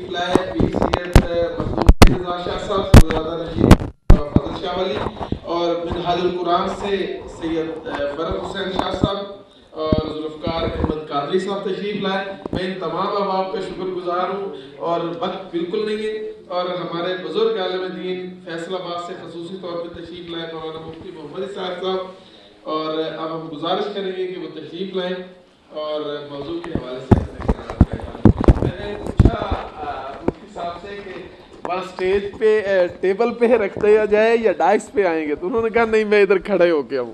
لائے پیر سید مخدوم رضا شاہ صاحب، صاحبزادہ رشید فضل شاہ ولی، اور منہاج القرآن سے سید فرق حسین شاہ صاحب اور ذوالفقار احمد قادری صاحب تشریف لائے۔ میں ان تمام احباب کا شکر گزار ہوں، اور وقت بالکل نہیں ہے، اور ہمارے بزرگ عالم دین فیصل آباد سے خصوصی طور پہ تشریف لائے مولانا مفتی محمد اسحاق صاحب، اور اب ہم گزارش کریں گے کہ وہ تشریف لائیں اور موضوع کے حوالے سے اپنے خیالات کا اظہار۔ میں نے پوچھا مفتی صاحب سے کہ وہاں اسٹیج پہ ٹیبل پہ رکھ دیا جائے یا ڈائس پہ آئیں گے، تو انہوں نے کہا نہیں، میں ادھر کھڑے ہو کے آؤں۔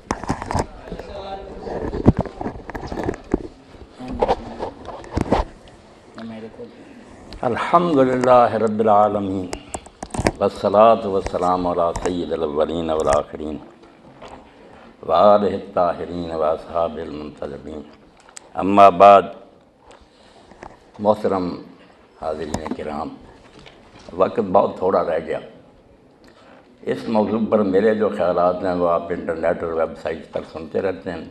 الحمدللہ رب العالمین والصلاة والسلام علی سید الاولین والآخرین وآلہ الطاہرین واصحاب المنتجبین، اما بعد۔ محترم حاضرین کرام، وقت بہت تھوڑا رہ گیا۔ اس موضوع پر میرے جو خیالات ہیں وہ آپ انٹرنیٹ اور ویب سائٹ پر سنتے رہتے ہیں۔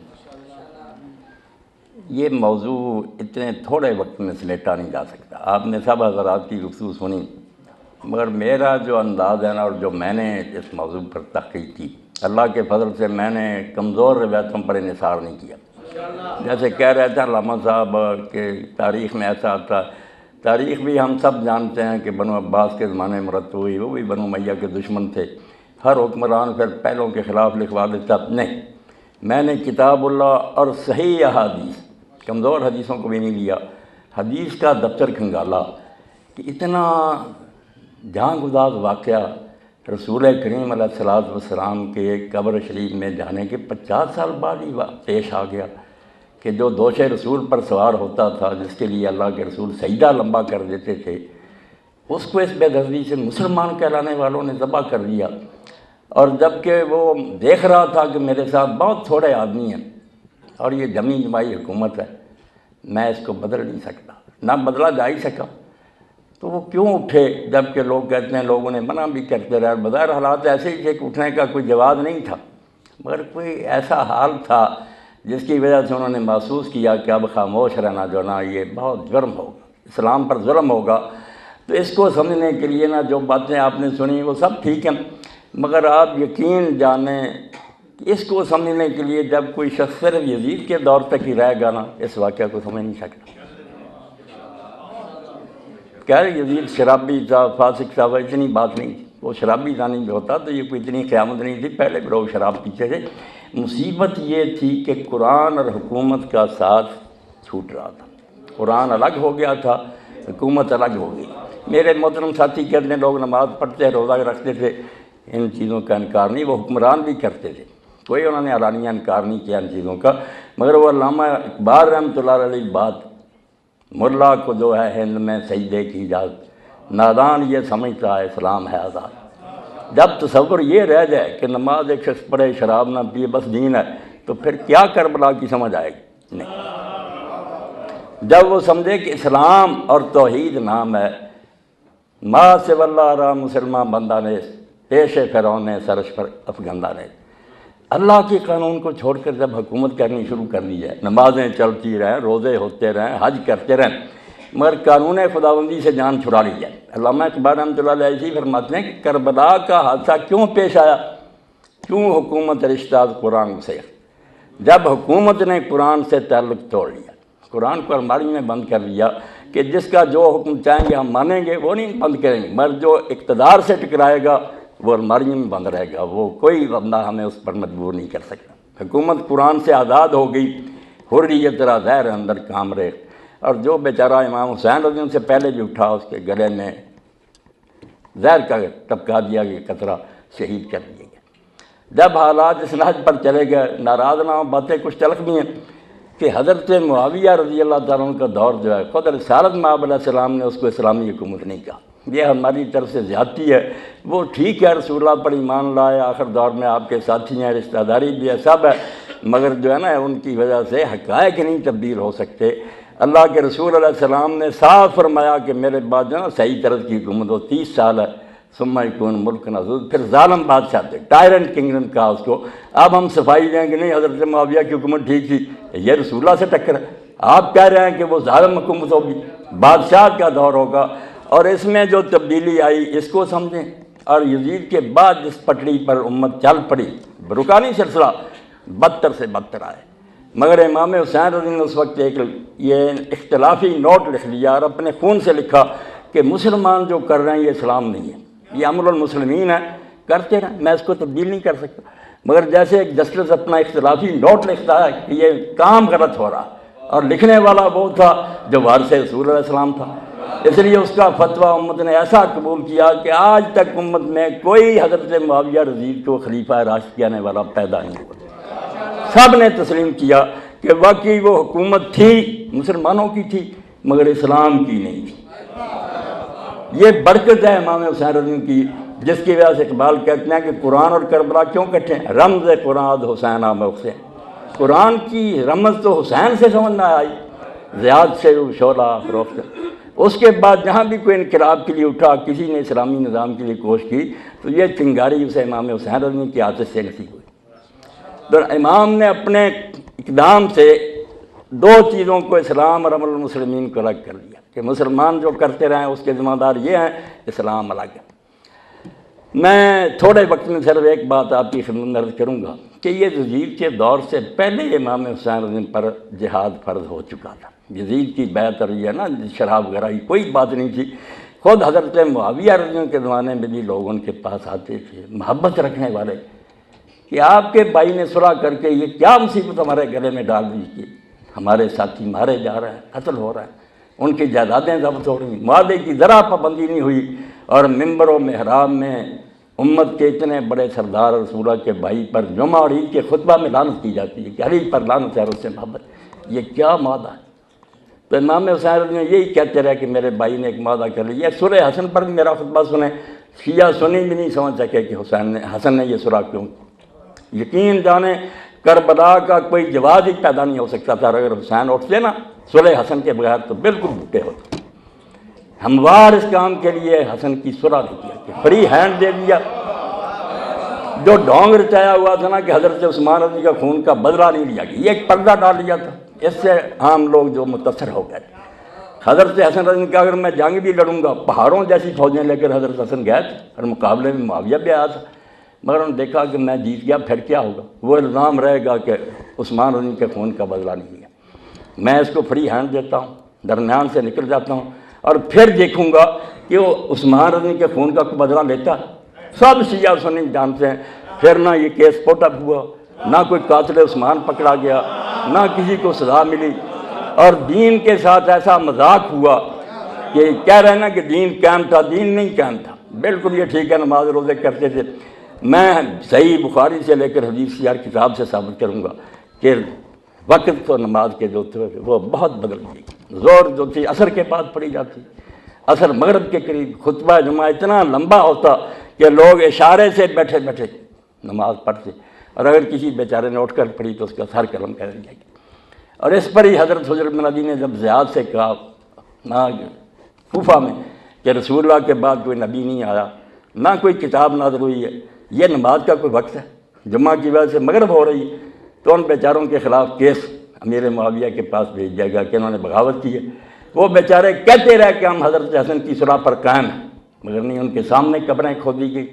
یہ موضوع اتنے تھوڑے وقت میں سمیٹا نہیں جا سکتا۔ آپ نے سب حضرات کی گفتگو سنی، مگر میرا جو انداز ہے نا، اور جو میں نے اس موضوع پر تحقیق کی، اللہ کے فضل سے میں نے کمزور روایتوں پر انحصار نہیں کیا۔ جیسے کہہ رہے تھے علامہ صاحب کہ تاریخ میں ایسا آتا، تاریخ بھی ہم سب جانتے ہیں کہ بنو عباس کے زمانے میں مرتب ہوئی، وہ بھی بنو امیہ کے دشمن تھے، ہر حکمران پھر پہلوں کے خلاف لکھوا دیتا۔ نہیں، میں نے کتاب اللہ اور صحیح احادیث، کمزور حدیثوں کو بھی نہیں لیا، حدیث کا دفتر کھنگالا کہ اتنا جان گداز واقعہ رسول کریم علیہ الصلوۃ والسلام کے قبر شریف میں جانے کے 50 سال بعد ہی پیش آ گیا کہ جو دوش رسول پر سوار ہوتا تھا، جس کے لیے اللہ کے رسول سجدہ لمبا کر دیتے تھے، اس کو اس بے دردی سے مسلمان کہلانے والوں نے ذبح کر دیا۔ اور جب کہ وہ دیکھ رہا تھا کہ میرے ساتھ بہت تھوڑے آدمی ہیں اور یہ جمی جمائی حکومت ہے، میں اس کو بدل نہیں سکتا، نہ بدلا جا ہی سکا، تو وہ کیوں اٹھے؟ جب کہ لوگ کہتے ہیں لوگوں نے منع بھی کرتے رہے، بظاہر حالات ایسے ہی تھے کہ اٹھنے کا کوئی جواز نہیں تھا، مگر کوئی ایسا حال تھا جس کی وجہ سے انہوں نے محسوس کیا کہ اب خاموش رہنا جو نا یہ بہت جرم ہوگا، اسلام پر ظلم ہوگا۔ تو اس کو سمجھنے کے لیے نا جو باتیں آپ نے سنی وہ سب ٹھیک ہیں، مگر آپ یقین جانیں کہ اس کو سمجھنے کے لیے جب کوئی شخص صرف یزید کے دور تک ہی رہے گا نا، اس واقعہ کو سمجھ نہیں سکتا۔ کہہ رہے یزید شرابی تھا، فاسق تھا، وہ اتنی بات نہیں تھی، وہ شرابی زانی بھی ہوتا تو یہ کوئی اتنی قیامت نہیں تھی، پہلے بھی لوگ شراب پیتے تھے۔ مصیبت یہ تھی کہ قرآن اور حکومت کا ساتھ چھوٹ رہا تھا، قرآن الگ ہو گیا تھا، حکومت الگ ہو گئی۔ میرے محترم ساتھی کہتے ہیں لوگ نماز پڑھتے روزہ رکھتے تھے، ان چیزوں کا انکار نہیں، وہ حکمران بھی کرتے تھے، کوئی انہوں نے علانیہ انکار نہیں کیا ان چیزوں کا، مگر وہ علامہ اقبال رحمۃ اللہ علیہ بات، ملا کو جو ہے ہند میں سجدے کی اجازت، نادان یہ سمجھتا ہے اسلام ہے آزاد۔ جب تصور یہ رہ جائے کہ نماز ایک شخص پڑھے شراب نہ پیے بس دین ہے، تو پھر کیا کربلا کی سمجھ آئے گی؟ نہیں۔ جب وہ سمجھے کہ اسلام اور توحید نام ہے، ما سوی اللہ را مسلمان بندہ نے پیش فرعون نے سرش پر افغندہ نے، اللہ کے قانون کو چھوڑ کر جب حکومت کرنی شروع کر دی ہے، نمازیں چلتی رہیں، روزے ہوتے رہیں، حج کرتے رہیں، مگر قانون خداوندی سے جان چھڑا لی جائے۔ علامہ اقبال رحمۃ اللہ علیہ ایسی فرماتے ہیں کہ کربلا کا حادثہ کیوں پیش آیا؟ کیوں حکومت رشتہ قرآن سے؟ جب حکومت نے قرآن سے تعلق توڑ لیا، قرآن کو الماری میں بند کر لیا کہ جس کا جو حکم چاہیں گے ہم مانیں گے، وہ نہیں بند کریں گے، مگر جو اقتدار سے ٹکرائے گا وہ الماری میں بند رہے گا، وہ کوئی بندہ ہمیں اس پر مجبور نہیں کر سکتا۔ حکومت قرآن سے آزاد ہو گئی، حریت را زہر اندر کام رہے، اور جو بیچارہ امام حسین رضی اللہ سے پہلے بھی اٹھا اس کے گلے میں زہر کا ٹپکا دیا گیا، قطرہ شہید کر دیا گیا۔ جب حالات اس نہج پر چلے گئے، ناراض نہ ہوں، باتیں کچھ تلخ بھی ہیں کہ حضرت معاویہ رضی اللہ تعالیٰ عنہ کا دور جو ہے، خود رسالت مآب علیہ السلام نے اس کو اسلامی حکومت نہیں کہا، یہ ہماری طرف سے زیادتی ہے۔ وہ ٹھیک ہے رسول اللہ پر ایمان لائے، آخر دور میں آپ کے ساتھی ہیں، رشتہ داری بھی ہے، سب ہے، مگر جو ہے نا ان کی وجہ سے حقائق نہیں تبدیل ہو سکتے۔ اللہ کے رسول علیہ السلام نے صاف فرمایا کہ میرے بعد جو ہے نا صحیح طرز کی حکومت وہ 30 سال ہے، ثم یکون ملک نذود، پھر ظالم بادشاہ تھے، ٹائرنٹ کنگڈم کہا اس کو۔ اب ہم صفائی دیں کہ نہیں حضرت معاویہ کی حکومت ٹھیک تھی، یہ رسول اللہ سے ٹکر ہے۔ آپ کہہ رہے ہیں کہ وہ ظالم حکومت ہوگی، بادشاہ کا دور ہوگا، اور اس میں جو تبدیلی آئی اس کو سمجھیں، اور یزید کے بعد جس پٹڑی پر امت چل پڑی، رکانی سلسلہ بدتر سے بدتر آئے، مگر امام حسین رضی اللہ عنہ اس وقت ایک یہ اختلافی نوٹ لکھ لیا اور اپنے خون سے لکھا کہ مسلمان جو کر رہے ہیں یہ اسلام نہیں ہے، یہ امر المسلمین ہے، کرتے رہیں، میں اس کو تبدیل نہیں کر سکتا۔ مگر جیسے ایک جسٹس اپنا اختلافی نوٹ لکھتا ہے کہ یہ کام غلط ہو رہا، اور لکھنے والا وہ تھا جو وارث رسول علیہ السلام تھا، اس لیے اس کا فتویٰ امت نے ایسا قبول کیا کہ آج تک امت میں کوئی حضرت معاویہ رضی کو خلیفہ راشد کہنے والا پیدا نہیں ہوا۔ سب نے تسلیم کیا کہ واقعی وہ حکومت تھی، مسلمانوں کی تھی، مگر اسلام کی نہیں تھی۔ یہ برکت ہے امام حسین رضی اللہ کی، جس کی وجہ سے اقبال کہتے ہیں کہ قرآن اور کربلا کیوں کٹھے ہیں؟ رمز قرآن حسین آمد سے، قرآن کی رمز تو حسین سے سمجھ نہ آئی، زیاد سے وہ شعلہ فروخت۔ اس کے بعد جہاں بھی کوئی انقلاب کے لیے اٹھا، کسی نے اسلامی نظام کے لیے کوشش کی، تو یہ چنگاری اسے امام حسین رضی اللہ کی عادت سے نصیب ہوئی۔ تو امام نے اپنے اقدام سے دو چیزوں کو، اسلام اور امر المسلمین کو الگ کر دیا کہ مسلمان جو کرتے رہیں اس کے ذمہ دار یہ ہیں، اسلام الگ ہے۔ میں تھوڑے وقت میں صرف ایک بات آپ کی خدمت میں عرض کروں گا کہ یہ یزید کے دور سے پہلے امام حسین رضی اللہ پر جہاد فرض ہو چکا تھا۔ یزید کی بیعت اور یہ نا شراب وغیرہ کی کوئی بات نہیں تھی، خود حضرت معاویہ رضی اللہ کے زمانے میں بھی لوگ ان کے پاس آتے تھے، محبت رکھنے والے، کہ آپ کے بھائی نے صلح کر کے یہ کیا مصیبت ہمارے گلے میں ڈال دی کہ ہمارے ساتھی مارے جا رہے ہیں، قتل ہو رہا ہے، ان کی جائیدادیں ضبط ہو رہی ہیں، معاہدے کی ذرا پابندی نہیں ہوئی، اور ممبر و محراب میں امت کے اتنے بڑے سردار رسولہ کے بھائی پر جمعہ اور عید کے خطبہ میں لعنت کی جاتی ہے کہ علی پر لعنت ہے اور اس سے محبت، یہ کیا معاہدہ ہے؟ تو امام حسین رضی اللہ یہی کہتے رہے کہ میرے بھائی نے ایک معاہدہ کر لیا۔ سورہ حسن پر بھی میرا خطبہ سنیں، شیعہ سنی بھی نہیں سمجھ سکے کہ حسن نے یہ سورہ کیوں۔ یقین جانیں کربلا کا کوئی جواز ہی پیدا نہیں ہو سکتا تھا، اگر حسین اٹھتے نا سورہ حسن کے بغیر تو بالکل بھوکے ہوتے۔ ہموار اس کام کے لیے حسن کی سورہ نہیں کیا کہ فری ہینڈ دے دیا۔ جو ڈھونگ رچایا ہوا تھا نا کہ حضرت عثمان رضی کا خون کا بدلہ نہیں لیا گیا، یہ ایک پردہ ڈال لیا تھا، اس سے عام لوگ جو متاثر ہو گئے۔ حضرت حسن رضی کا اگر میں جنگ بھی لڑوں گا، پہاڑوں جیسی فوجیں لے کر حضرت حسن گئے تھے، اور مقابلے میں معاویہ بھی آیا تھا، مگر انہوں نے دیکھا کہ میں جیت گیا، پھر کیا ہوگا؟ وہ الزام رہے گا کہ عثمان رضی کے خون کا بدلہ نہیں لیا۔ میں اس کو فری ہینڈ دیتا ہوں، درمیان سے نکل جاتا ہوں، اور پھر دیکھوں گا کہ وہ عثمان رضی کے خون کا بدلہ لیتا۔ سب شیعہ سنی جانتے ہیں، پھر نہ یہ کیس پوٹ اپ ہوا، نہ کوئی قاتل عثمان پکڑا گیا، نہ کسی کو سزا ملی، اور دین کے ساتھ ایسا مذاق ہوا کہ کہہ رہے ہیں نا کہ دین قائم تھا، دین نہیں قائم تھا۔ بالکل یہ ٹھیک ہے، نماز روزے کرتے تھے، میں صحیح بخاری سے لے کر حدیث کی ہر کتاب سے ثابت کروں گا کہ وقت تو نماز کے جو تھے وہ بہت بدل گئی۔ زور جو تھی عصر کے بعد پڑھی جاتی، عصر مغرب کے قریب خطبہ جمعہ اتنا لمبا ہوتا کہ لوگ اشارے سے بیٹھے بیٹھے نماز پڑھتے، اور اگر کسی بیچارے نے اٹھ کر پڑھی تو اس کا سر قلم کر دیا گیا۔ اور اس پر ہی حضرت حجر بن عدی نے جب زیاد سے کہا نہ کوفہ میں کہ رسول اللہ کے بعد کوئی نبی نہیں آیا، نہ کوئی کتاب نازل ہوئی ہے، یہ نماز کا کوئی وقت ہے، جمعہ کی وجہ سے مغرب ہو رہی ہے، تو ان بیچاروں کے خلاف کیس امیر معاویہ کے پاس بھیج دیا گیا کہ انہوں نے بغاوت کی ہے۔ وہ بیچارے کہتے رہے کہ ہم حضرت حسن کی صلح پر قائم ہیں، مگر نہیں، ان کے سامنے قبریں کھودی گئی،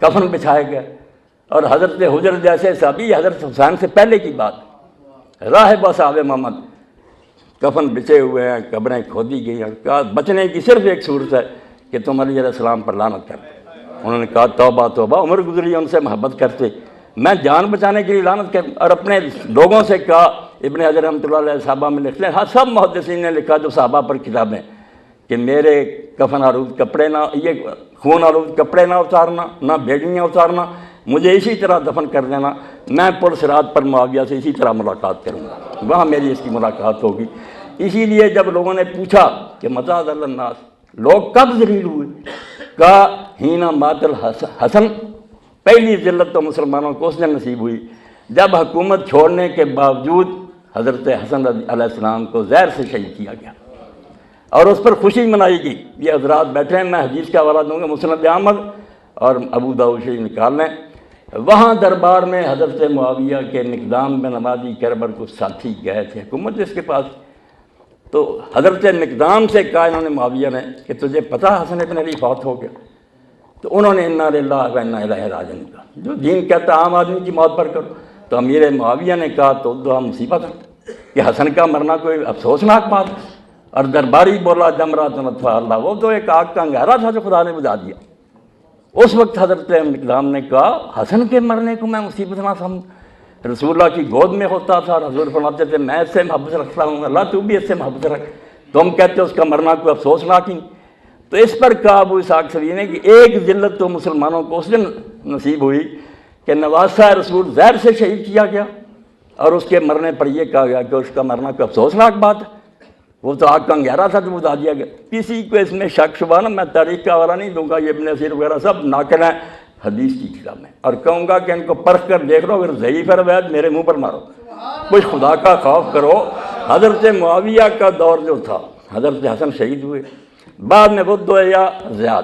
کفن بچھائے گئے، اور حضرت حجر جیسے صحابی، حضرت حسین سے پہلے کی بات، راہب و صحابہ محمد کفن بچے ہوئے ہیں، قبریں کھودی گئی ہیں، کہا بچنے کی صرف ایک صورت ہے کہ تم علیہ السلام پر لعنت کرتے۔ انہوں نے کہا توبہ توبہ، عمر گزری ان سے محبت کرتے، میں جان بچانے کے لیے لعنت کر، اور اپنے لوگوں سے کہا، ابن حجر رحمۃ اللہ علیہ صحابہ میں لکھتے ہیں، ہاں سب محدثین نے لکھا جو صحابہ پر کتابیں، کہ میرے کفن آلود کپڑے نہ، یہ خون آلود کپڑے نہ اتارنا، نہ بھیڑیاں اتارنا، مجھے اسی طرح دفن کر دینا، میں پل صراط پر معاویہ سے اسی طرح ملاقات کروں گا، وہاں میری اس کی ملاقات ہوگی۔ اسی لیے جب لوگوں نے پوچھا کہ متى ذل الناس، لوگ کب ذلیل ہوئے، کہا ہینا مات الحسن، پہلی ذلت تو مسلمانوں کو اس نے نصیب ہوئی جب حکومت چھوڑنے کے باوجود حضرت حسن علیہ السلام کو زہر سے شہید کیا گیا، اور اس پر خوشی منائی گئی۔ یہ حضرات بیٹھے ہیں، میں حدیث کا حوالہ دوں گا، مسند احمد اور ابو داؤد شریف نکال لیں، وہاں دربار میں حضرت معاویہ کے نقدام میں نمازی کربر کو ساتھی گئے تھے، حکومت جس کے پاس، تو حضرت مقدام سے کہا انہوں نے معاویہ نے کہ تجھے پتہ حسن ابن علی فوت ہو گیا؟ تو انہوں نے انا للہ و انا الیہ راجعون کہا، جو دین کہتا عام آدمی کی موت پر کرو۔ تو امیر معاویہ نے کہا تو دعا مصیبت ہے کہ حسن کا مرنا کوئی افسوسناک بات ہے۔ اور درباری بولا جمرات نطفہ اللہ، وہ تو ایک آگ کا انگارہ تھا جو خدا نے بجھا دیا۔ اس وقت حضرت مقدام نے کہا حسن کے مرنے کو میں مصیبت نہ سمجھ، رسول اللہ کی گود میں ہوتا تھا، حضور فرماتے تھے میں اس سے محبت رکھتا ہوں، اللہ تو بھی اس سے محبت رکھ، تم کہتے ہو اس کا مرنا کوئی افسوسناک ہی۔ تو اس پر کہا ابو اسحاق سبیعی نے کہ ایک ذلت تو مسلمانوں کو اس دن نصیب ہوئی کہ نواسہ رسول زہر سے شہید کیا گیا، اور اس کے مرنے پر یہ کہا گیا کہ اس کا مرنا کوئی افسوسناک بات ہے، وہ تو آگ کا انگارہ تھا جو بتا دیا گیا۔ کسی کو اس میں شک شبہ نہ، میں تاریخ کا حوالہ نہیں دوں گا، یہ ابن اسیر وغیرہ سب ناقل ہیں حدیث کی کتاب میں، اور کہوں گا کہ ان کو پرکھ کر دیکھ لو، اگر ضعیف ہے روایت میرے منہ پر مارو، کچھ خدا کا خوف کرو۔ حضرت معاویہ کا دور جو تھا، حضرت حسن شہید ہوئے، بعد میں بدھ یا زیاد،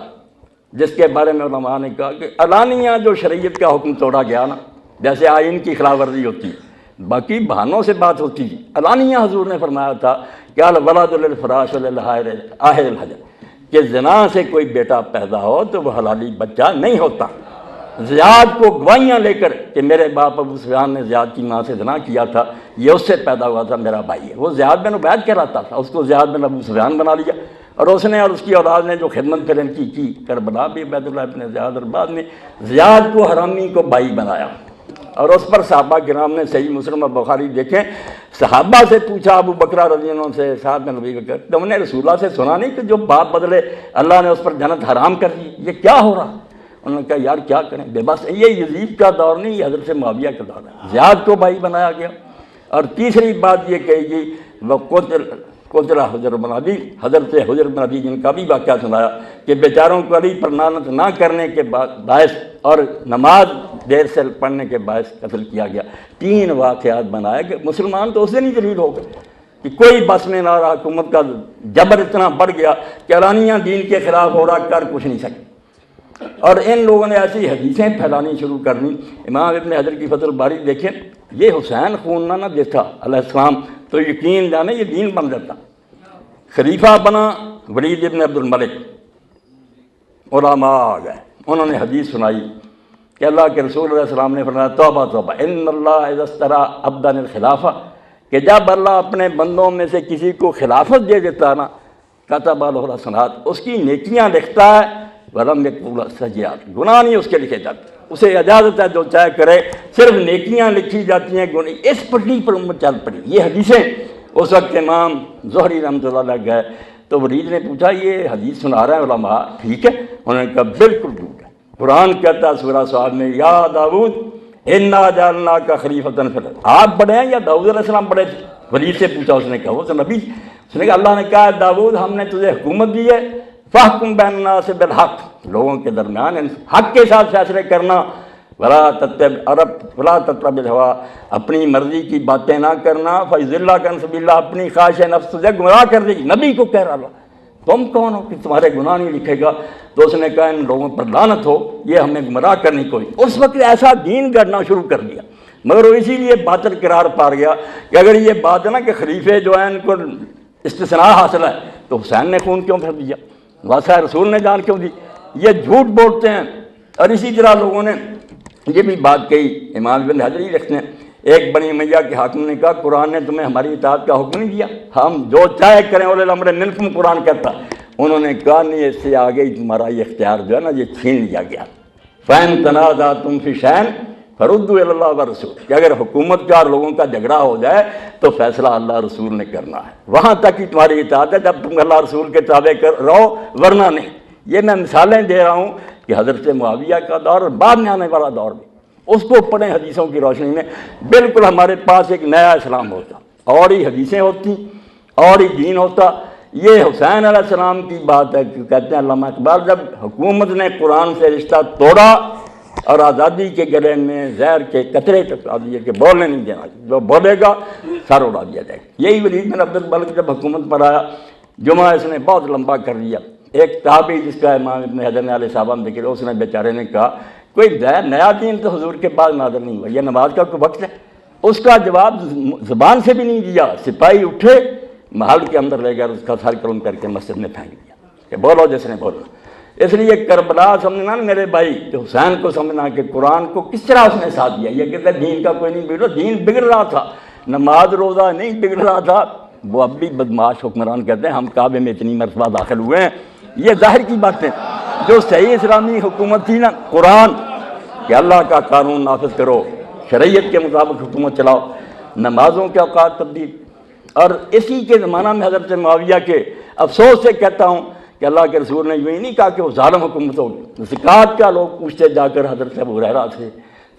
جس کے بارے میں علماء نے کہا کہ علانیہ جو شریعت کا حکم توڑا گیا نا، جیسے آئین کی خلاف ورزی ہوتی ہے، باقی بہانوں سے بات ہوتی تھی، علانیہ حضور نے فرمایا تھا کہ الولد للفراش وللحائر آہر الحجر، کہ زنا سے کوئی بیٹا پیدا ہو تو وہ حلالی بچہ نہیں ہوتا۔ زیاد کو گواہیاں لے کر کہ میرے باپ ابو سفیان نے زیاد کی ماں سے زنا کیا تھا، یہ اس سے پیدا ہوا تھا، میرا بھائی ہے، وہ زیاد بن عبید کہلاتا تھا، اس کو زیاد بن ابو سفیان بنا لیا، اور اس نے اور اس کی اولاد نے جو خدمت پھر ان کی کربلا بھی عبید اللہ ابن زیاد، اور بعد میں زیاد کو حرامی کو بھائی بنایا، اور اس پر صحابہ کرام نے صحیح مسلم و بخاری دیکھیں، صحابہ سے پوچھا ابو بکر رضی اللہ عنہ سے، صاحب میں نبی بکر، تم نے رسول اللہ سے سنا نہیں کہ جو باپ بدلے اللہ نے اس پر جنت حرام کر دی، یہ کیا ہو رہا؟ انہوں نے کہا یار کیا کریں، بے بس یہ یزید کا دور نہیں، یہ حضرت معاویہ کا دور ہے، زیاد کو بھائی بنایا گیا۔ اور تیسری بات یہ کہی گئی وہ قتل حجر بن ابی، حضرت حجر بن ابی جن کا بھی واقعہ سنایا کہ بیچاروں کو علی پر لعنت نہ کرنے کے باعث اور نماز دیر سے پڑھنے کے باعث قتل کیا گیا۔ 3 واقعات بنائے کہ مسلمان تو اس دن ہی دلیل ہو گئے کہ کوئی بس میں نہ رہا، حکومت کا جبر اتنا بڑھ گیا کہ علانیہ دین کے خلاف ہو رہا، کر کچھ نہیں سکے، اور ان لوگوں نے ایسی حدیثیں پھیلانی شروع کر دیں۔ امام ابن حجر کی فتح الباری دیکھیں، یہ حسین خون نہ دیتا علیہ السلام تو یقین جانے یہ دین بن جاتا۔ خلیفہ بنا ولید ابن عبد الملک، علماء آ گئے، انہوں نے حدیث سنائی کہ اللہ کے رسول علیہ السلام نے فرمایا توبہ توبہ ان اللہ اذا استرا عبدا الخلافہ، کہ جب اللہ اپنے بندوں میں سے کسی کو خلافت دے دیتا ہے نا، کتب له الحسنات، اس کی نیکیاں لکھتا ہے، ولم یکتب له السیئات، گناہ نہیں اس کے لکھے جاتے، اسے اجازت ہے جو چاہے کرے، صرف نیکیاں لکھی جاتی ہیں، گناہ اس پٹی پر امت چل پڑی۔ یہ حدیثیں اس وقت امام زہری رحمۃ اللہ علیہ گئے تو ولید نے پوچھا یہ حدیث سنا رہے ہیں علماء ٹھیک ہے؟ انہوں نے کہا بالکل ٹھیک ہے، قرآن کہتا ہے سورہ صاد میں یا داؤد انا جعلناک خلیفۃ فی الارض، آپ بڑے ہیں یا داؤد علیہ السلام بڑے تھے؟ ولید سے پوچھا، اس نے کہا وہ تو نبی، اس نے کہا اللہ نے کہا داؤد ہم نے تجھے حکومت دی ہے، فاحکم بین الناس بالحق، لوگوں کے درمیان حق کے ساتھ فیصلے کرنا، ولا تتبع الہویٰ، اپنی مرضی کی باتیں نہ کرنا، فیضلک عن سبیل اللہ، اپنی خواہش نفس تجھے گمراہ کر دے گی۔ نبی کو کہہ رہا تم کون ہو کہ تمہارے گناہ نہیں لکھے گا؟ تو اس نے کہا ان لوگوں پر لعنت ہو، یہ ہمیں گمراہ کرنی کوئی۔ اس وقت ایسا دین گڑنا شروع کر دیا، مگر وہ اسی لیے باطل قرار پا گیا کہ اگر یہ بات ہے نا کہ خلیفے جو ہیں ان کو استثناء حاصل ہے تو حسین نے خون کیوں پھر دیا، واسطہ رسول نے جان کیوں دی؟ یہ جھوٹ بولتے ہیں۔ اور اسی طرح لوگوں نے یہ بھی بات کہی، امام ابن حجر ہی لکھتے ہیں، ایک بنی امیہ کے حاکم نے کہا قرآن نے تمہیں ہماری اطاعت کا حکم نہیں دیا، ہم جو چاہے کریں اولی الامر منکم، قرآن کہتا۔ انہوں نے کہا نہیں، اس سے آگے ہی تمہارا یہ اختیار جو ہے نا یہ چھین لیا گیا۔ فَإِن تَنَازَعْتُمْ فِي شَيْءٍ فَرُدُّوهُ إِلَى اللَّهِ وَالرَّسُولِ، کہ اگر حکومت کا اور لوگوں کا جھگڑا ہو جائے تو فیصلہ اللہ رسول نے کرنا ہے، وہاں تک ہی تمہاری اطاعت ہے جب تم اللہ رسول کے تابع رہو، ورنہ نہیں۔ یہ میں مثالیں دے رہا ہوں کہ حضرت معاویہ کا دور اور بعد میں آنے والا دور بھی، اس کو پڑھیں حدیثوں کی روشنی میں، بالکل ہمارے پاس ایک نیا اسلام ہوتا، اور ہی حدیثیں ہوتی، اور ہی دین ہوتا۔ یہ حسین علیہ السلام کی بات ہے کہ کہتے ہیں علامہ اقبال، جب حکومت نے قرآن سے رشتہ توڑا اور آزادی کے گلے میں زہر کے قطرے ٹپا دیے کہ بولنے نہیں دینا، جو بولے گا سر اڑا دیا جائے گا۔ یہی ولید بن عبد الملک جب حکومت پر آیا، جمعہ اس نے بہت لمبا کر دیا۔ ایک تابعی جس کا امام ابن حجر نے علیہ صحابہ میں ذکر، اس نے بیچارے نے کہا کوئی نیا دین تو حضور کے بعد نازل نہیں ہوا، یہ نماز کا کوئی وقت ہے؟ اس کا جواب زبان سے بھی نہیں دیا۔ سپاہی اٹھے، محل کے اندر لے کر اس کا سر قلم کر کے مسجد میں پھینک دیا کہ بولو جس نے بولنا۔ اس لیے کربلا سمجھنا نا میرے بھائی، جو حسین کو سمجھنا کہ قرآن کو کس طرح اس نے ساتھ دیا۔ یہ کہتے ہیں دین کا کوئی نہیں بگڑا، دین بگڑ رہا تھا، نماز روزہ نہیں بگڑ رہا تھا۔ وہ اب بھی بدمعاش حکمران کہتے ہیں ہم کعبے میں اتنی مرتبہ داخل ہوئے ہیں۔ یہ ظاہر کی باتیں، جو صحیح اسلامی حکومت تھی نا، قرآن کہ اللہ کا قانون نافذ کرو، شریعت کے مطابق حکومت چلاؤ، نمازوں کے اوقات تبدیل۔ اور اسی کے زمانہ میں حضرت معاویہ کے افسوس سے کہتا ہوں کہ اللہ کے رسول نے یوں ہی نہیں کہا کہ وہ ظالم حکومت ہوگی۔ زکوٰۃ کا لوگ پوچھتے جا کر حضرت ابو ہریرہ سے،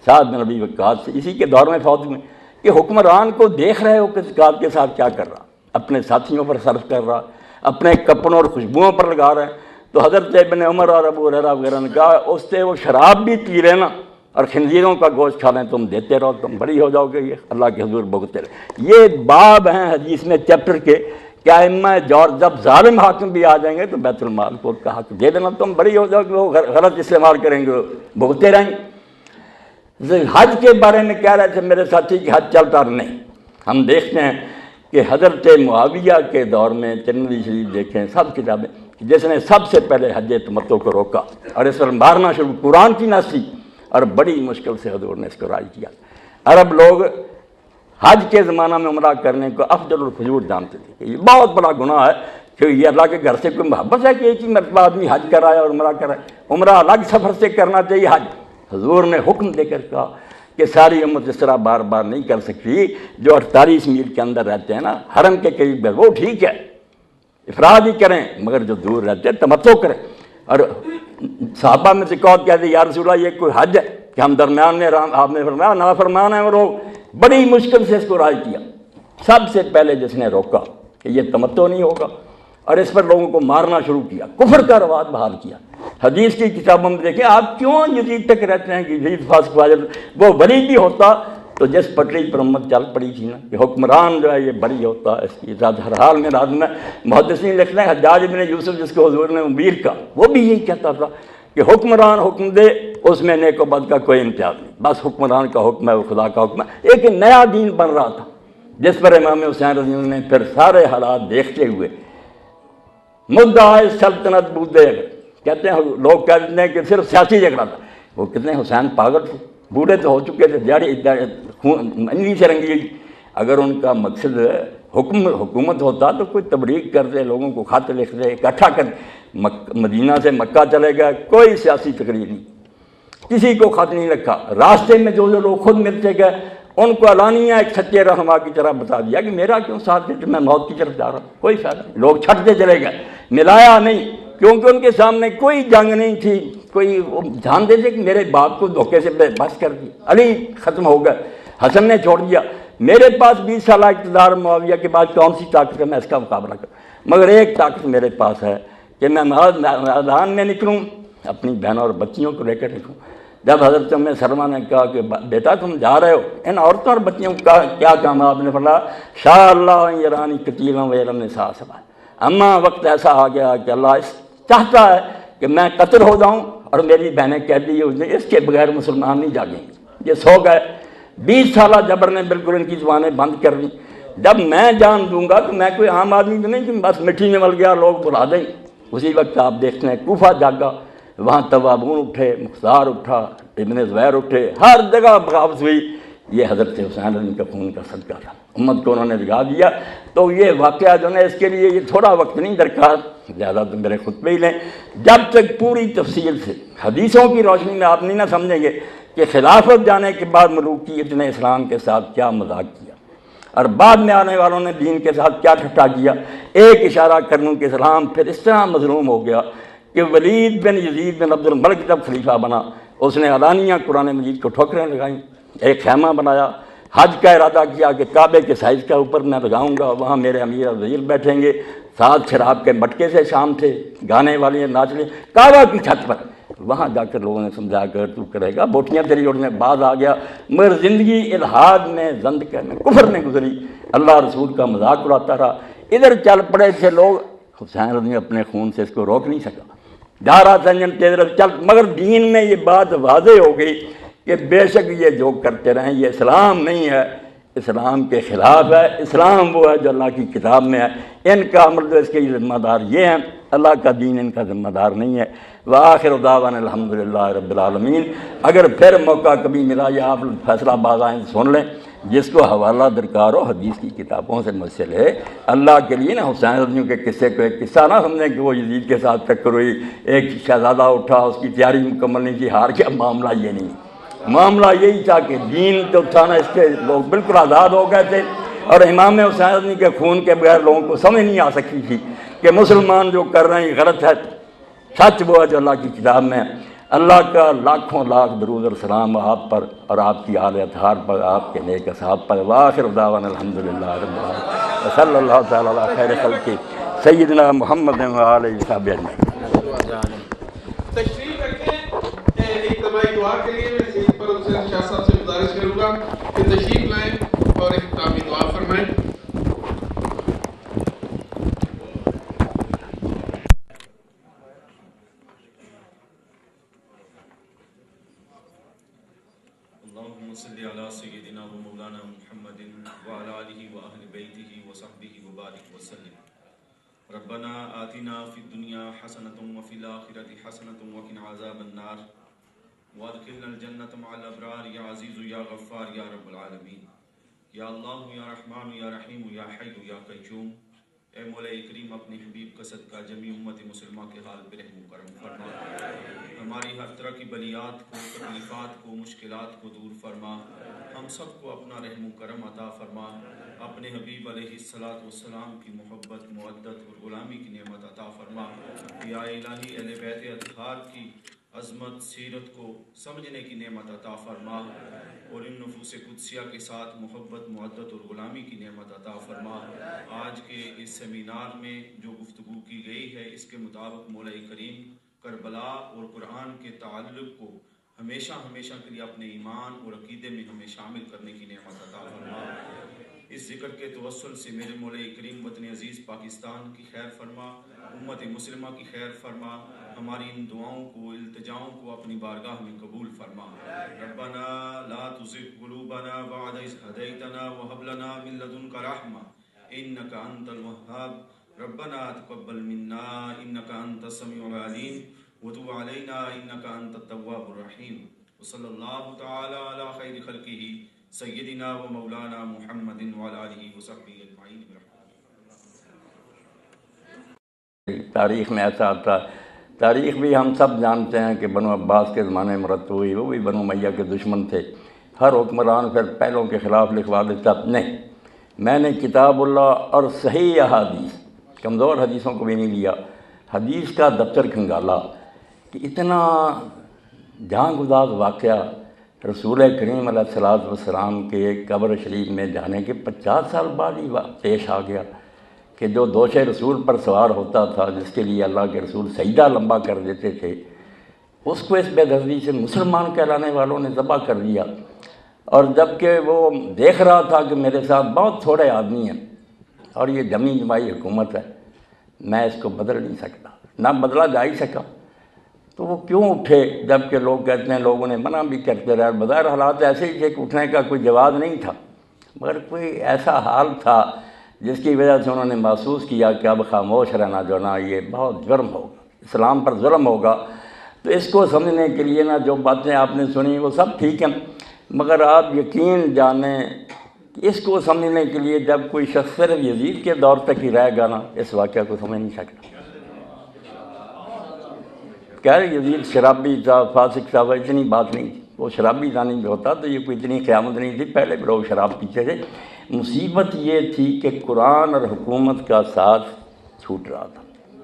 سعد بن ابی وقاص سے، اسی کے دور میں فوت ہوئے کہ حکمران کو دیکھ رہے ہو کہ زکوٰۃ کے ساتھ کیا کر رہا، اپنے ساتھیوں پر صرف کر رہا، اپنے کپڑوں اور خوشبوؤں پر لگا رہے ہیں۔ تو حضرت ابن عمر اور ابو ہریرہ وغیرہ نے کہا اس سے وہ شراب بھی پی رہے نا اور خنزیروں کا گوشت کھا لیں، تم دیتے رہو، تم بڑی ہو جاؤ گے، یہ اللہ کے حضور بھگتے رہے۔ یہ باب ہیں حدیث میں چیپٹر کے کہ ائمہ جور جب ظالم حاکم بھی آ جائیں گے تو بیت المال کو کا حق دے دینا، تم بڑی ہو جاؤ گے، وہ غلط استعمال کریں گے، بھگتے رہیں گے۔ حج کے بارے میں کہہ رہے تھے میرے ساتھی کہ حج چلتا نہیں۔ ہم دیکھتے ہیں کہ حضرت معاویہ کے دور میں ترمذی شریف دیکھیں، سب کتابیں، جس نے سب سے پہلے حج تمتع کو روکا اور اس پر مارنا شروع، قرآن کی ناسی، اور بڑی مشکل سے حضور نے اس کو رائج کیا۔ عرب لوگ حج کے زمانہ میں عمرہ کرنے کو افضل الفجور جانتے تھے کہ یہ بہت بڑا گناہ ہے کہ یہ اللہ کے گھر سے کوئی محبت ہے کہ ایک ہی مرتبہ آدمی حج کرائے اور عمرہ کرائے، عمرہ الگ سفر سے کرنا چاہیے، حج۔ حضور نے حکم دے کر کہا کہ ساری امت اس طرح بار بار نہیں کر سکتی، جو 48 میل کے اندر رہتے ہیں نا، حرم کے قریب، وہ ٹھیک ہے افراد ہی کریں، مگر جو دور رہتے ہیں تمتع کریں۔ اور صحابہ میں سے کہا کہتے یا رسول اللہ یہ کوئی حج ہے کہ ہم درمیان میں، آپ نے فرمایا نافرمان ہیں، اور وہ بڑی مشکل سے اس کو رائج کیا۔ سب سے پہلے جس نے روکا کہ یہ تمتع نہیں ہوگا اور اس پر لوگوں کو مارنا شروع کیا، کفر کا رواج بحال کیا۔ حدیث کی کتابوں میں دیکھیں آپ کیوں یزید تک رہتے ہیں کہ یزید فاسق فاجر، وہ ولی بھی ہوتا تو جس پٹری پر امت چل پڑی تھی نا کہ حکمران جو ہے یہ بڑی ہوتا ہے، اس کی ذات ہر حال میں لازم ہے۔ محدثین لکھتے ہیں حجاج بن یوسف جس کو حضور نے امیر کا، وہ بھی یہی کہتا تھا کہ حکمران حکم دے اس میں نیک و بد کا کوئی امتیاز نہیں، بس حکمران کا حکم ہے، وہ خدا کا حکم ہے۔ ایک نیا دین بن رہا تھا جس پر امام حسین رضی اللہ عنہ نے پھر سارے حالات دیکھتے ہوئے مدعا سلطنت بودے، کہتے ہیں لوگ کہتے ہیں کہ صرف سیاسی جھگڑا تھا، وہ کتنے حسین پاگل تھے، بوڑھے تو ہو چکے تھے، انہی سے رنگی۔ اگر ان کا مقصد حکومت ہوتا تو کوئی تبلیغ کرتے، لوگوں کو خط لکھتے، اکٹھا کر، مدینہ سے مکہ چلے گئے، کوئی سیاسی تقریر نہیں، کسی کو خط نہیں لکھا۔ راستے میں جو لوگ خود ملتے گئے ان کو علانیہ ایک سچے رہنما کی طرح بتا دیا کہ میرا کیوں ساتھ دیتے، میں موت کی طرف جا رہا ہوں، کوئی فائدہ نہیں۔ لوگ چھٹتے چلے گئے، ملایا نہیں، کیونکہ ان کے سامنے کوئی جنگ نہیں تھی، کوئی جانتے تھے کہ میرے باپ کو دھوکے سے بس کر دی، علی ختم ہو گئے، حسن نے چھوڑ دیا، میرے پاس 20 سالہ اقتدار، معاویہ کے بعد کون سی طاقت ہے میں اس کا مقابلہ کروں، مگر ایک طاقت میرے پاس ہے کہ میں میدان میں نکلوں، اپنی بہنوں اور بچیوں کو لے کر نکلوں۔ جب حضرت ام سلمہ نے کہا کہ بیٹا تم جا رہے ہو، ان عورتوں اور بچیوں کا کیا کام ہے؟ آپ نے فرمایا شاء اللہ یرانی قتیلا ویرن نساء سبا، اماں وقت ایسا آ گیا کہ اللہ چاہتا ہے کہ میں قتل ہو جاؤں اور میری بہنیں قیدی ہو جائیں، اس کے بغیر مسلمان نہیں جاگیں گے۔ یہ سو گئے، 20 سالہ جبر نے بالکل ان کی زبانیں بند کر دی۔ جب میں جان دوں گا تو میں کوئی عام آدمی تو نہیں کہ بس مٹی میں مل گیا لوگ بلا دیں۔ اسی وقت آپ دیکھتے ہیں کوفہ جاگا، وہاں توابون اٹھے، مختار اٹھا، ابن زبیر اٹھے، ہر جگہ بغاوت ہوئی۔ یہ حضرت حسین علی کا خون کا صدقہ تھا، امت کو انہوں نے جگا دیا۔ تو یہ واقعہ جو ہے اس کے لیے یہ تھوڑا وقت نہیں درکار، زیادہ تو میرے خطبے ہی لیں، جب تک پوری تفصیل سے حدیثوں کی روشنی میں آپ نہیں نہ سمجھیں گے کہ خلافت جانے کے بعد ملوکیت نے اسلام کے ساتھ کیا مذاق کیا اور بعد میں آنے والوں نے دین کے ساتھ کیا ٹھٹا کیا۔ ایک اشارہ کرنوں کہ اسلام پھر اس طرح مظلوم ہو گیا کہ ولید بن یزید بن عبد الملک جب خلیفہ بنا، اس نے علانیہ قرآن مجید کو ٹھوکریں لگائیں، ایک خیمہ بنایا، حج کا ارادہ کیا کہ کعبے کے سائز کا اوپر میں لگاؤں گا، وہاں میرے امیر اور وزیر بیٹھیں گے، ساتھ شراب کے مٹکے سے شام تھے، گانے والی ناچنے، کعبہ کی چھت پر۔ وہاں جا کر لوگوں نے سمجھا کر تو کرے گا، بوٹیاں تیری اڑنے، بعد آ گیا، مگر زندگی الحاد میں زندگی میں کفر میں گزری، اللہ رسول کا مذاق اڑاتا رہا۔ ادھر چل پڑے تھے لوگ، حسین رضی اپنے خون سے اس کو روک نہیں سکا، جا رہا تھا انجن تیز رفت چل، مگر دین میں یہ بات واضح ہو گئی کہ بے شک یہ جو کرتے رہیں یہ اسلام نہیں ہے، اسلام کے خلاف ہے۔ اسلام وہ ہے جو اللہ کی کتاب میں ہے، ان کا عمل جو اس کے ذمہ دار یہ ہیں، اللہ کا دین ان کا ذمہ دار نہیں ہے۔ وآخر دعوانا الحمدللہ رب العالمین۔ اگر پھر موقع کبھی ملا یا آپ فیصلہ باز آئیں سن لیں، جس کو حوالہ درکار ہو حدیث کی کتابوں سے مجھ سے لے۔ اللہ کے لیے نا حسین رضیوں کے قصے کو ایک قصہ نہ سمجھیں کہ وہ یزید کے ساتھ ٹکر ہوئی، ایک شہزادہ اٹھا، اس کی تیاری مکمل نہیں تھی، ہار گیا۔ معاملہ یہ نہیں، معاملہ یہی تھا کہ دین جو تھا نا اس کے لوگ بالکل آزاد ہو گئے تھے، اور امام حسین رضی کے خون کے بغیر لوگوں کو سمجھ نہیں آ سکتی تھی کہ مسلمان جو کر رہے ہیں غلط ہے، سچ وہ ہے جو اللہ کی کتاب میں ہے۔ اللہ کا لاکھوں لاکھ درود اور سلام آپ پر اور آپ کی آل اطہار پر، آپ کے نیک اصحاب پر۔ وآخر دعوانا الحمدللہ رب العالمین، صلی اللہ تعالیٰ علی خیر خلقہ سیدنا محمد و آلہ وصحبہ اجمعین۔ تشریف رکھیں اجتماعی دعا کے لیے۔ میں سید فرد حسین شاہ صاحب سے گزارش کروں گا کہ تشریف لائیں اور اختتامی دعا فرمائیں۔ اللهم صل على سيدنا ومولانا محمد وعلى آله وأهل بيته وصحبه وبارك وسلم۔ ربنا آتنا في الدنيا حسنة وفي الآخرة حسنة وقنا عذاب النار وادخلنا الجنة مع الأبرار يا عزيز يا غفار يا رب العالمين۔ یا اللہ یا رحمان یا رحیم یا حی یا قیوم، اے مولا کریم اپنے حبیب کا صدقہ جمیع امت مسلمہ کے حال پہ رحم و کرم فرما، ہماری ہر طرح کی بلیات کو، تکلیفات کو، مشکلات کو دور فرما، ہم سب کو اپنا رحم و کرم عطا فرما، اپنے حبیب علیہ الصلاۃ والسلام کی محبت، مودت اور غلامی کی نعمت عطا فرما۔ یا الہی اہل بیت اطہار کی عظمت سیرت کو سمجھنے کی نعمت عطا فرما، اور ان نفوس قدسیہ کے ساتھ محبت، مودت اور غلامی کی نعمت عطا فرما۔ آج کے اس سیمینار میں جو گفتگو کی گئی ہے، اس کے مطابق مولا کریم کربلا اور قرآن کے تعلق کو ہمیشہ ہمیشہ کے لیے اپنے ایمان اور عقیدے میں ہمیں شامل کرنے کی نعمت عطا فرما۔ اس ذکر کے توسل سے میرے مولا کریم وطن عزیز پاکستان کی خیر فرما، امت مسلمہ کی خیر فرما، ہماری ان دعاؤں کو، التجاؤں کو اپنی بارگاہ میں قبول فرما۔ ربنا لا تزغ قلوبنا بعد إذ هديتنا وهب لنا من لدنك رحمة إنك أنت الوهاب۔ ربنا تقبل منا إنك أنت السميع العليم وتب علينا إنك أنت التواب الرحيم، وصلى الله تعالى على خير خلقه سيدنا ومولانا محمد وعلى آله وصحبه أجمعين۔ تاریخ میں ایسا آتا، تاریخ بھی ہم سب جانتے ہیں کہ بنو عباس کے زمانے میں مرتب ہوئی، وہ بھی بنو امیہ کے دشمن تھے، ہر حکمران پھر پہلوں کے خلاف لکھوا دیتا۔ نہیں، میں نے کتاب اللہ اور صحیح احادیث، کمزور حدیثوں کو بھی نہیں لیا، حدیث کا دفتر کھنگالا کہ اتنا جہاں گزار واقعہ رسول کریم علیہ الصلوۃ والسلام کے قبر شریف میں جانے کے 50 سال بعد ہی پیش آ گیا کہ جو دوش رسول پر سوار ہوتا تھا، جس کے لیے اللہ کے رسول سجدہ لمبا کر دیتے تھے، اس کو اس بے دردی سے مسلمان کہلانے والوں نے ذبح کر دیا۔ اور جب کہ وہ دیکھ رہا تھا کہ میرے ساتھ بہت تھوڑے آدمی ہیں اور یہ جمی جمائی حکومت ہے، میں اس کو بدل نہیں سکتا، نہ بدلا جا ہی سکا، تو وہ کیوں اٹھے؟ جب کہ لوگ کہتے ہیں لوگوں نے منع بھی کرتے رہے، بظاہر حالات ایسے ہی تھے کہ اٹھنے کا کوئی جواز نہیں تھا، مگر کوئی ایسا حال تھا جس کی وجہ سے انہوں نے محسوس کیا کہ اب خاموش رہنا جو نا یہ بہت جرم ہوگا، اسلام پر ظلم ہوگا۔ تو اس کو سمجھنے کے لیے نا جو باتیں آپ نے سنی وہ سب ٹھیک ہیں، مگر آپ یقین جانیں کہ اس کو سمجھنے کے لیے جب کوئی شخص صرف یزید کے دور تک ہی رہ گا نا، اس واقعہ کو سمجھ نہیں سکتا۔ کہہ رہے یزید شرابی تھا، فاسق تھا، اتنی بات نہیں تھی، وہ شرابی زانی بھی ہوتا تو یہ کوئی اتنی قیامت نہیں تھی، پہلے بھی لوگ شراب پیتے تھے۔ مصیبت یہ تھی کہ قرآن اور حکومت کا ساتھ چھوٹ رہا تھا،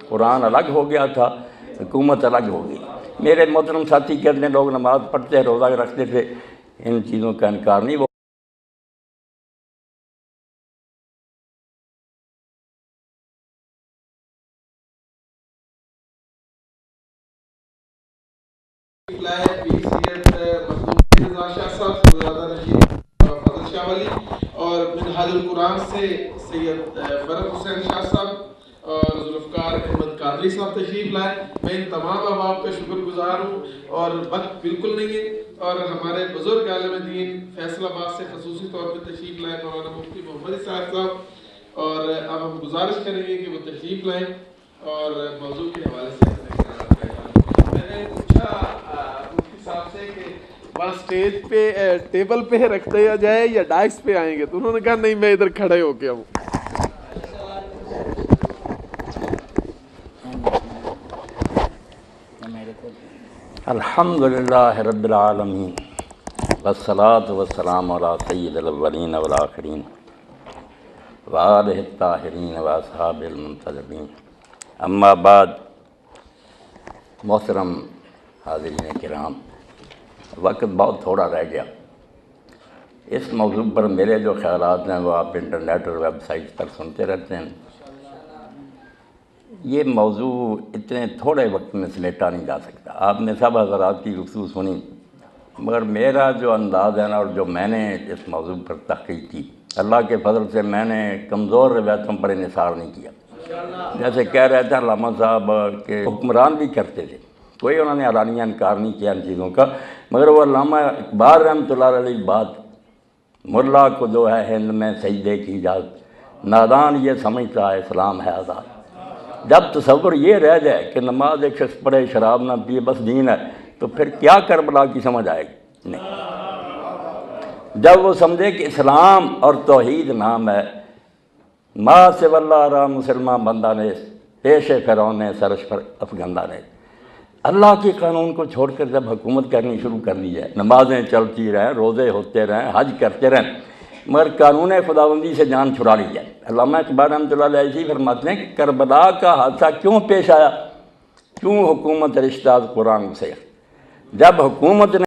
قرآن الگ ہو گیا تھا، حکومت الگ ہو گئی۔ میرے محترم ساتھی کہتے ہیں لوگ نماز پڑھتے، روزہ رکھتے تھے، ان چیزوں کا انکار نہیں۔ وہ اور منہاج القرآن سے سید فرد حسین شاہ صاحب اور ذوالفقار احمد قادری صاحب تشریف لائے۔ میں ان تمام احباب کا شکر گزار ہوں، اور وقت بالکل نہیں ہے اور ہمارے بزرگ عالم دین فیصل آباد سے خصوصی طور پہ تشریف لائے مولانا مفتی محمد اسحاق صاحب، اور اب ہم گزارش کریں گے کہ وہ تشریف لائیں اور موضوع کے حوالے سے اپنے خیالات بیان۔ میں نے پوچھا مفتی صاحب سے کہ وہاں اسٹیج پہ ٹیبل پہ رکھ دیا جائے یا ڈائس پہ آئیں گے، تو انہوں نے کہا نہیں میں ادھر کھڑے ہو کے آؤں۔ الحمدللہ رب العالمین والصلاة والسلام علی سید الاولین والآخرین وآلہ الطاہرین واصحاب المنتجبین، اما بعد۔ محترم حاضرین کرام، وقت بہت تھوڑا رہ گیا۔ اس موضوع پر میرے جو خیالات ہیں وہ آپ انٹرنیٹ اور ویب سائٹ پر سنتے رہتے ہیں۔ یہ موضوع اتنے تھوڑے وقت میں سمیٹا نہیں جا سکتا۔ آپ نے سب حضرات کی گفتگو سنی، مگر میرا جو انداز ہے نا اور جو میں نے اس موضوع پر تحقیق کی، اللہ کے فضل سے میں نے کمزور روایتوں پر انحصار نہیں کیا۔ جیسے کہہ رہے تھے علامہ صاحب کہ حکمران بھی کرتے تھے، کوئی انہوں نے اعلانیہ انکار نہیں کیا ان چیزوں کا، مگر وہ علامہ اقبال رحمۃ اللہ علیہ بات، ملا کو جو ہے ہند میں سجدے کی اجازت، نادان یہ سمجھتا ہے اسلام ہے آزاد۔ جب تصور یہ رہ جائے کہ نماز ایک شخص پڑھے شراب نہ پیے بس دین ہے، تو پھر کیا کربلا کی سمجھ آئے گی؟ نہیں۔ جب وہ سمجھے کہ اسلام اور توحید نام ہے، ماں سے واللہ را مسلمان بندہ نے پیش فرعون نے سرش پر افغندہ نے، اللہ کے قانون کو چھوڑ کر جب حکومت کرنی شروع کر دی ہے، نمازیں چلتی رہیں، روزے ہوتے رہیں، حج کرتے رہیں، مگر قانون خداوندی سے جان چھڑا لی جائے۔ علامہ اقبال رحمۃ اللہ علیہ فرماتے ہیں کہ کربلا کا حادثہ کیوں پیش آیا؟ کیوں حکومت رشتہ قرآن سے؟ جب حکومت نے